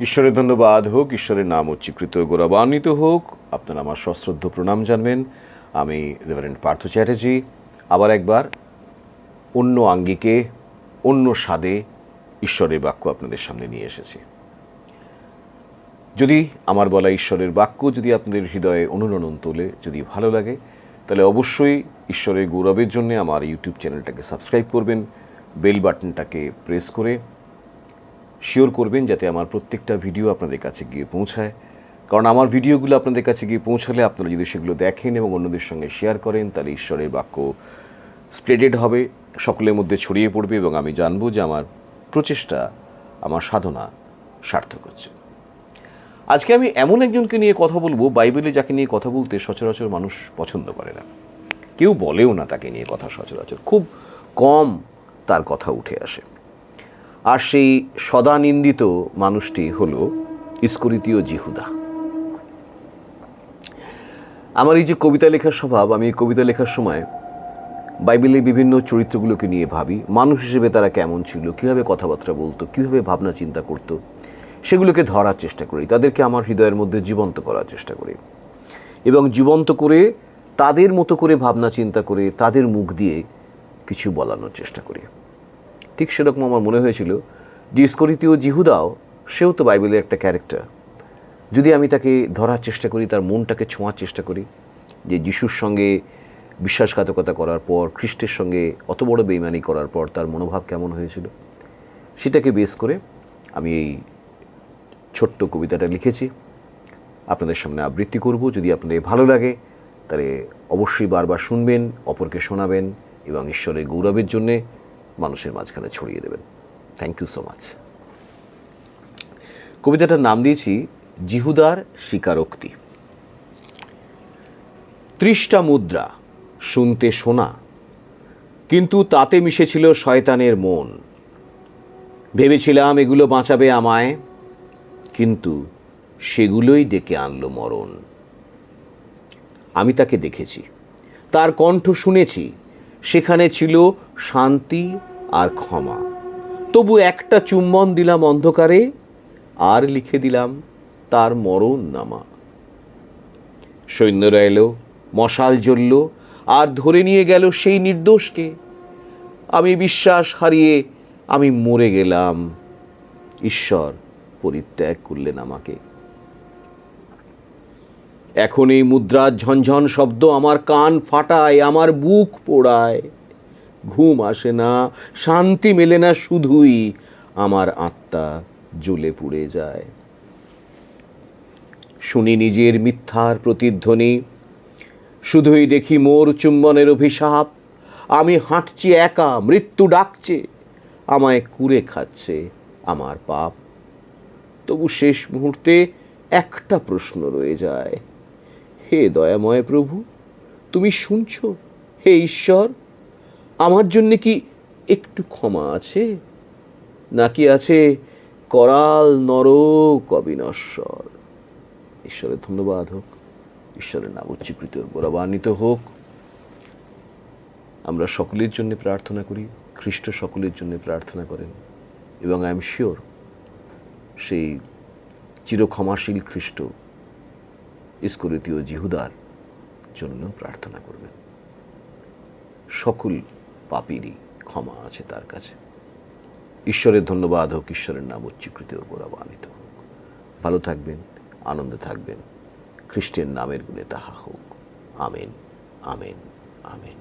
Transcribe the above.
ঈশ্বরের ধন্যবাদ হোক, ঈশ্বরের নাম উচ্চীকৃত গৌরবান্বিত হোক। আপনারা আমার সশ্রদ্ধ প্রণাম জানবেন। আমি রেভারেন্ড পার্থ চ্যাটার্জি আবার একবার অন্য আঙ্গিকে, অন্য স্বাদে ঈশ্বরের বাক্য আপনাদের সামনে নিয়ে এসেছি। যদি আমার বলা ঈশ্বরের বাক্য যদি আপনাদের হৃদয়ে অনুরণন তোলে, যদি ভালো লাগে, তাহলে অবশ্যই ঈশ্বরের গৌরবের জন্য আমার ইউটিউব চ্যানেলটাকে সাবস্ক্রাইব করবেন, বেল বাটনটাকে প্রেস করে শিওর করবেন যাতে আমার প্রত্যেকটা ভিডিও আপনাদের কাছে গিয়ে পৌঁছায়। কারণ আমার ভিডিওগুলো আপনাদের কাছে গিয়ে পৌঁছালে আপনারা যদি সেগুলো দেখেন এবং অন্যদের সঙ্গে শেয়ার করেন, তাহলে ঈশ্বরের বাক্য স্প্রেডেড হবে, সকলের মধ্যে ছড়িয়ে পড়বে এবং আমি জানবো যে আমার প্রচেষ্টা, আমার সাধনা সার্থক হচ্ছে। আজকে আমি এমন একজনকে নিয়ে কথা বলবো, বাইবেলে যাকে নিয়ে কথা বলতে সচরাচর মানুষ পছন্দ করে না, কেউ বলেও না তাকে নিয়ে কথা, সচরাচর খুব কম তার কথা উঠে আসে। আর সেই সদানিন্দিত মানুষটি হলো ইস্করিতীয় জিহুদা। আমার এই যে কবিতা লেখার স্বভাব, আমি এই কবিতা লেখার সময় বাইবেলের বিভিন্ন চরিত্রগুলোকে নিয়ে ভাবি, মানুষ হিসেবে তারা কেমন ছিল, কীভাবে কথাবার্তা বলতো, কীভাবে ভাবনা চিন্তা করতো, সেগুলোকে ধরার চেষ্টা করি, তাদেরকে আমার হৃদয়ের মধ্যে জীবন্ত করার চেষ্টা করি এবং জীবন্ত করে তাদের মতো করে ভাবনা চিন্তা করে তাদের মুখ দিয়ে কিছু বলানোর চেষ্টা করি। ঠিক সেরকম আমার মনে হয়েছিল যে ইস্করিতীয় জিহুদাও, সেও তো বাইবেলের একটা ক্যারেক্টার। যদি আমি তাকে ধরার চেষ্টা করি, তার মনটাকে ছোঁয়ার চেষ্টা করি, যে যিশুর সঙ্গে বিশ্বাসঘাতকতা করার পর, খ্রিস্টের সঙ্গে অত বড় বেইমানি করার পর তার মনোভাব কেমন হয়েছিল, সেটাকে বেস করে আমি এই ছোট্ট কবিতাটা লিখেছি, আপনাদের সামনে আবৃত্তি করব। যদি আপনাদের ভালো লাগে তাহলে অবশ্যই বারবার শুনবেন, অপরকে শোনাবেন এবং ঈশ্বরের গৌরবের জন্যে মানুষের মাঝখানে ছড়িয়ে দেবেন। Thank you so much. কবিতাটার নাম দিয়েছি জিহুদার স্বীকারোক্তি। 30টা মুদ্রা শুনতে শোনা, কিন্তু তাতে মিশেছিল শয়তানের মন। ভেবেছিলাম এগুলো বাঁচাবে আমায়, কিন্তু সেগুলোই ডেকে আনলো মরণ। আমি তাকে দেখেছি, তার কণ্ঠ শুনেছি, সেখানে ছিল শান্তি আর ক্ষমা। তবু একটা চুম্বন দিলাম অন্ধকারে, আর লিখে দিলাম তার মরণ নামা। সৈন্যরা এলো, মশাল জ্বলল, আর ধরে নিয়ে গেল সেই নির্দোষকে। আমি বিশ্বাস হারিয়ে আমি মরে গেলাম, ঈশ্বর পরিত্যাগ করলেন আমাকে। এখন এই মুদ্রার ঝনঝন শব্দ আমার কান ফাটায়, আমার বুক পোড়ায়। ঘুম আসে না, শান্তি মেলে না, শুধুই আমার আত্মা জ্বলে পুড়ে যায়। শুনি নিজের মিথ্যার প্রতিধ্বনি, শুধুই দেখি মোর চুম্বনের অভিশাপ। আমি হাঁটছি একা, মৃত্যু ডাকছে, আমায় কুরে খাচ্ছে আমার পাপ। তবু শেষ মুহূর্তে একটা প্রশ্ন রয়ে যায়, হে দয়াময় প্রভু, তুমি শুনছ? হে ঈশ্বর, আমার জন্যে কি একটু ক্ষমা আছে, নাকি আছে করাল নরক অবিনশ্বর? ঈশ্বরের ধন্যবাদ হোক, ঈশ্বরের নাম উচ্চীকৃত গৌরবান্বিত হোক। আমরা সকলের জন্য প্রার্থনা করি, খ্রিস্ট সকলের জন্য প্রার্থনা করেন এবং আই এম শিওর সেই চিরক্ষমাশীল খ্রিস্ট ইস্করিতীয় জিহুদার জন্য প্রার্থনা করবেন। সকল পাপীরই ক্ষমা আছে তার কাছে। ঈশ্বরের ধন্যবাদ হোক, ঈশ্বরের নাম উচ্চীকৃত গৌরবান্বিত হোক। ভালো থাকবেন, আনন্দে থাকবেন, খ্রিস্টের নামের গুণে তাহা হোক। Amen, amen, amen.